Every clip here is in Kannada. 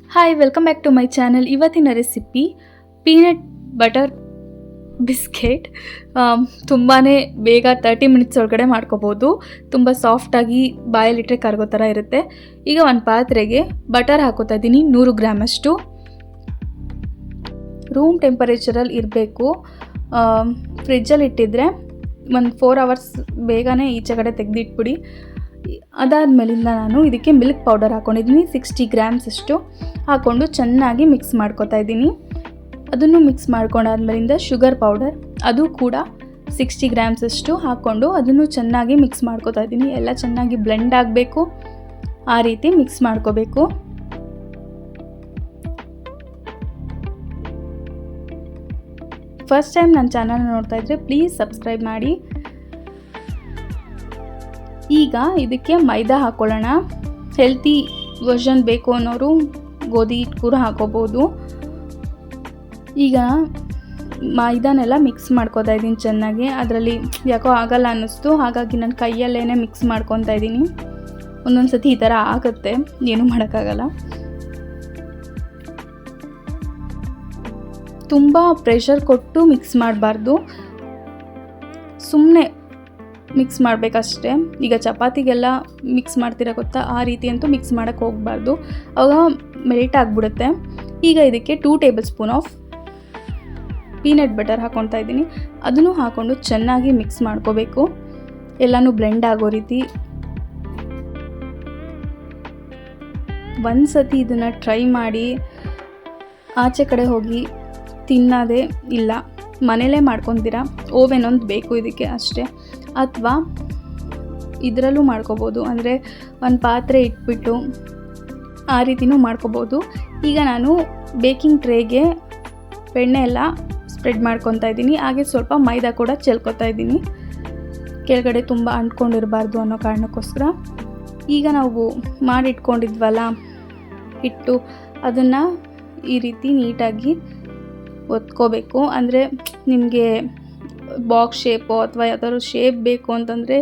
Hi, welcome back to my channel. ಇವತ್ತಿನ ರೆಸಿಪಿ ಪೀನಟ್ ಬಟರ್ ಬಿಸ್ಕೆಟ್. ತುಂಬಾ ಬೇಗ 30 ಮಿನಿಟ್ಸ್ ಒಳಗಡೆ ಮಾಡ್ಕೋಬೋದು. ತುಂಬ ಸಾಫ್ಟಾಗಿ ಬಾಯಲ್ಲಿಟ್ಟರೆ ಕರಗೋ ಥರ ಇರುತ್ತೆ. ಈಗ ಒಂದು ಪಾತ್ರೆಗೆ ಬಟರ್ ಹಾಕೋತಾ ಇದ್ದೀನಿ 100 ಗ್ರಾಮಷ್ಟು. ರೂಮ್ ಟೆಂಪರೇಚರಲ್ಲಿ ಇರಬೇಕು. ಫ್ರಿಜ್ಜಲ್ಲಿ ಇಟ್ಟಿದ್ರೆ ಒಂದು 4 ಅವರ್ಸ್ ಬೇಗನೆ ಈಚೆ ಕಡೆ ತೆಗೆದಿಟ್ಬಿಡಿ. ಅದಾದಮೇಲಿಂದ ನಾನು ಇದಕ್ಕೆ ಮಿಲ್ಕ್ ಪೌಡರ್ ಹಾಕ್ಕೊಂಡಿದ್ದೀನಿ 60 ಗ್ರಾಮ್ಸಷ್ಟು ಹಾಕ್ಕೊಂಡು ಚೆನ್ನಾಗಿ ಮಿಕ್ಸ್ ಮಾಡ್ಕೊತಾ ಇದ್ದೀನಿ. ಅದನ್ನು ಮಿಕ್ಸ್ ಮಾಡ್ಕೊಂಡಾದ್ಮೇಲಿಂದ ಶುಗರ್ ಪೌಡರ್ ಅದು ಕೂಡ 60 ಗ್ರಾಮ್ಸಷ್ಟು ಹಾಕ್ಕೊಂಡು ಅದನ್ನು ಚೆನ್ನಾಗಿ ಮಿಕ್ಸ್ ಮಾಡ್ಕೊತಾ ಇದ್ದೀನಿ. ಎಲ್ಲ ಚೆನ್ನಾಗಿ ಬ್ಲೆಂಡ್ ಆಗಬೇಕು, ಆ ರೀತಿ ಮಿಕ್ಸ್ ಮಾಡ್ಕೋಬೇಕು. ಫಸ್ಟ್ ಟೈಮ್ ನನ್ನ ಚಾನಲ್ನ ನೋಡ್ತಾ ಇದ್ದರೆ ಪ್ಲೀಸ್ ಸಬ್ಸ್ಕ್ರೈಬ್ ಮಾಡಿ. ಈಗ ಇದಕ್ಕೆ ಮೈದಾ ಹಾಕ್ಕೊಳ್ಳೋಣ. ಹೆಲ್ತಿ ವರ್ಷನ್ ಬೇಕು ಅನ್ನೋರು ಗೋಧಿ ಹಿಟ್ಟು ಕೂಡ ಹಾಕೋಬೋದು. ಈಗ ಮೈದಾನೆಲ್ಲ ಮಿಕ್ಸ್ ಮಾಡ್ಕೊತಾ ಇದ್ದೀನಿ ಚೆನ್ನಾಗಿ. ಅದರಲ್ಲಿ ಯಾಕೋ ಆಗಲ್ಲ ಅನ್ನಿಸ್ತು, ಹಾಗಾಗಿ ನಾನು ಕೈಯಲ್ಲೇ ಮಿಕ್ಸ್ ಮಾಡ್ಕೊತಾ ಇದ್ದೀನಿ. ಒಂದೊಂದು ಸತಿ ಈ ಥರ ಆಗುತ್ತೆ, ಏನೂ ಮಾಡೋಕ್ಕಾಗಲ್ಲ. ತುಂಬ ಪ್ರೆಷರ್ ಕೊಟ್ಟು ಮಿಕ್ಸ್ ಮಾಡಬಾರ್ದು, ಸುಮ್ಮನೆ ಮಿಕ್ಸ್ ಮಾಡಬೇಕಷ್ಟೇ. ಈಗ ಚಪಾತಿಗೆಲ್ಲ ಮಿಕ್ಸ್ ಮಾಡ್ತೀರಾ ಗೊತ್ತಾ, ಆ ರೀತಿ ಅಂತೂ ಮಿಕ್ಸ್ ಮಾಡೋಕ್ಕೆ ಹೋಗಬಾರ್ದು, ಆವಾಗ ಮೆಲ್ಟ್ ಆಗಿಬಿಡುತ್ತೆ. ಈಗ ಇದಕ್ಕೆ 2 table spoon of peanut butter ಹಾಕ್ಕೊತಾ ಇದ್ದೀನಿ. ಅದನ್ನು ಹಾಕ್ಕೊಂಡು ಚೆನ್ನಾಗಿ ಮಿಕ್ಸ್ ಮಾಡ್ಕೋಬೇಕು, ಎಲ್ಲನೂ ಬ್ಲೆಂಡ್ ಆಗೋ ರೀತಿ. ಒಂದು ಸತಿ ಇದನ್ನು ಟ್ರೈ ಮಾಡಿ, ಆಚೆ ಕಡೆ ಹೋಗಿ ತಿನ್ನೋದೇ ಇಲ್ಲ, ಮನೇಲೇ ಮಾಡ್ಕೊತೀರಾ. ಓವೆನ್ ಒಂದು ಬೇಕು ಇದಕ್ಕೆ ಅಷ್ಟೇ, ಅಥವಾ ಇದರಲ್ಲೂ ಮಾಡ್ಕೋಬೋದು, ಅಂದರೆ ಒಂದು ಪಾತ್ರೆ ಇಟ್ಬಿಟ್ಟು ಆ ರೀತಿನೂ ಮಾಡ್ಕೋಬೋದು. ಈಗ ನಾನು ಬೇಕಿಂಗ್ ಟ್ರೇಗೆ ಬೆಣ್ಣೆ ಎಲ್ಲ ಸ್ಪ್ರೆಡ್ ಮಾಡ್ಕೊತಾ ಇದ್ದೀನಿ. ಹಾಗೆ ಸ್ವಲ್ಪ ಮೈದಾ ಕೂಡ ಚೆಲ್ಕೊತಾ ಇದ್ದೀನಿ, ಕೆಳಗಡೆ ತುಂಬ ಅಂಟ್ಕೊಂಡಿರಬಾರ್ದು ಅನ್ನೋ ಕಾರಣಕ್ಕೋಸ್ಕರ. ಈಗ ನಾವು ಮಾಡಿಟ್ಕೊಂಡಿದ್ವಲ್ಲ ಹಿಟ್ಟು, ಅದನ್ನು ಈ ರೀತಿ ನೀಟಾಗಿ ಒತ್ಕೋಬೇಕು. ಅಂದರೆ ನಿಮಗೆ ಬಾಕ್ಸ್ ಶೇಪು ಅಥವಾ ಯಾವ್ದಾದ್ರು ಶೇಪ್ ಬೇಕು ಅಂತಂದರೆ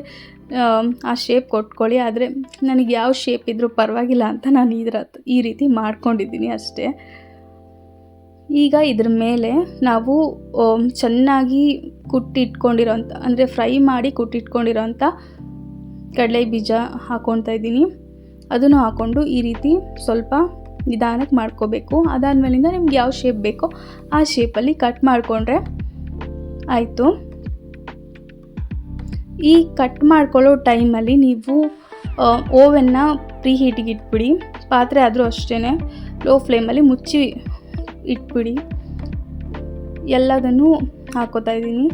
ಆ ಶೇಪ್ ಕೊಟ್ಕೊಳ್ಳಿ. ಆದರೆ ನನಗೆ ಯಾವ ಶೇಪ್ ಇದ್ದರೂ ಪರವಾಗಿಲ್ಲ ಅಂತ ನಾನು ಈ ರೀತಿ ಮಾಡ್ಕೊಂಡಿದ್ದೀನಿ ಅಷ್ಟೇ. ಈಗ ಇದ್ರ ಮೇಲೆ ನಾವು ಚೆನ್ನಾಗಿ ಕುಟ್ಟಿಟ್ಕೊಂಡಿರೋಂಥ, ಅಂದರೆ ಫ್ರೈ ಮಾಡಿ ಕುಟ್ಟಿಟ್ಕೊಂಡಿರೋಂಥ ಕಡಲೆ ಬೀಜ ಹಾಕ್ಕೊತಾ ಇದ್ದೀನಿ. ಅದನ್ನು ಹಾಕ್ಕೊಂಡು ಈ ರೀತಿ ಸ್ವಲ್ಪ ನಿಧಾನಕ್ಕೆ ಮಾಡ್ಕೋಬೇಕು. ಅದಾದಮೇಲಿಂದ ನಿಮ್ಗೆ ಯಾವ ಶೇಪ್ ಬೇಕೋ ಆ ಶೇಪಲ್ಲಿ ಕಟ್ ಮಾಡಿಕೊಂಡ್ರೆ ಆಯಿತು. ಈ ಕಟ್ ಮಾಡ್ಕೊಳ್ಳೋ ಟೈಮಲ್ಲಿ ನೀವು ಓವೆನ್ನ ಪ್ರೀ ಹೀಟಿಗೆ ಇಟ್ಬಿಡಿ. ಪಾತ್ರೆ ಆದರೂ ಅಷ್ಟೇ ಲೋ ಫ್ಲೇಮಲ್ಲಿ ಮುಚ್ಚಿ ಇಟ್ಬಿಡಿ. ಎಲ್ಲದನ್ನು ಹಾಕೋತಾ ಇದ್ದೀನಿ.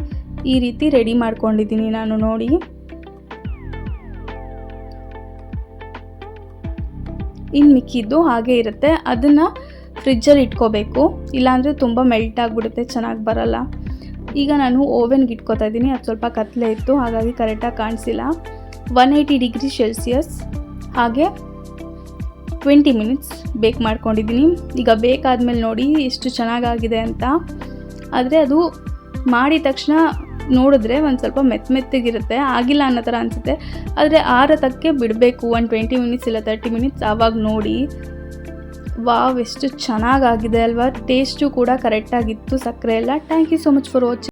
ಈ ರೀತಿ ರೆಡಿ ಮಾಡ್ಕೊಂಡಿದ್ದೀನಿ ನಾನು, ನೋಡಿ. ಇನ್ನು ಮಿಕ್ಕಿದ್ದು ಹಾಗೆ ಇರುತ್ತೆ, ಅದನ್ನು ಫ್ರಿಜ್ಜಲ್ಲಿ ಇಟ್ಕೋಬೇಕು, ಇಲ್ಲಾಂದರೆ ತುಂಬ ಮೆಲ್ಟ್ ಆಗಿಬಿಡುತ್ತೆ, ಚೆನ್ನಾಗಿ ಬರಲ್ಲ. ಈಗ ನಾನು ಓವೆನ್ಗೆ ಇಟ್ಕೋತಾ ಇದ್ದೀನಿ. ಅದು ಸ್ವಲ್ಪ ಕತ್ತಲೆ ಇತ್ತು, ಹಾಗಾಗಿ ಕರೆಕ್ಟಾಗಿ ಕಾಣಿಸಿಲ್ಲ. 180 ಡಿಗ್ರಿ ಸೆಲ್ಸಿಯಸ್ ಹಾಗೆ 20 ಮಿನಿಟ್ಸ್ ಬೇಕ್ ಮಾಡ್ಕೊಂಡಿದ್ದೀನಿ. ಈಗ ಬೇಕಾದ್ಮೇಲೆ ನೋಡಿ ಎಷ್ಟು ಚೆನ್ನಾಗಾಗಿದೆ ಅಂತ. ಆದರೆ ಅದು ಮಾಡಿದ ತಕ್ಷಣ ನೋಡಿದ್ರೆ ಒಂದು ಸ್ವಲ್ಪ ಮೆತ್ತಗಿರುತ್ತೆ, ಆಗಿಲ್ಲ ಅನ್ನೋ ಥರ ಅನಿಸುತ್ತೆ. ಆದರೆ ಆರತಕ್ಕೆ ಬಿಡಬೇಕು, 20 ಮಿನಿಟ್ಸ್ ಇಲ್ಲ 30 ಮಿನಿಟ್ಸ್, ಆವಾಗ ನೋಡಿ. ವಾವ್, ಎಷ್ಟು ಚೆನ್ನಾಗಾಗಿದೆ ಅಲ್ವಾ. ಟೇಸ್ಟು ಕೂಡ ಕರೆಕ್ಟಾಗಿತ್ತು, ಸಕ್ಕರೆ ಎಲ್ಲ. Thank you so much for watching.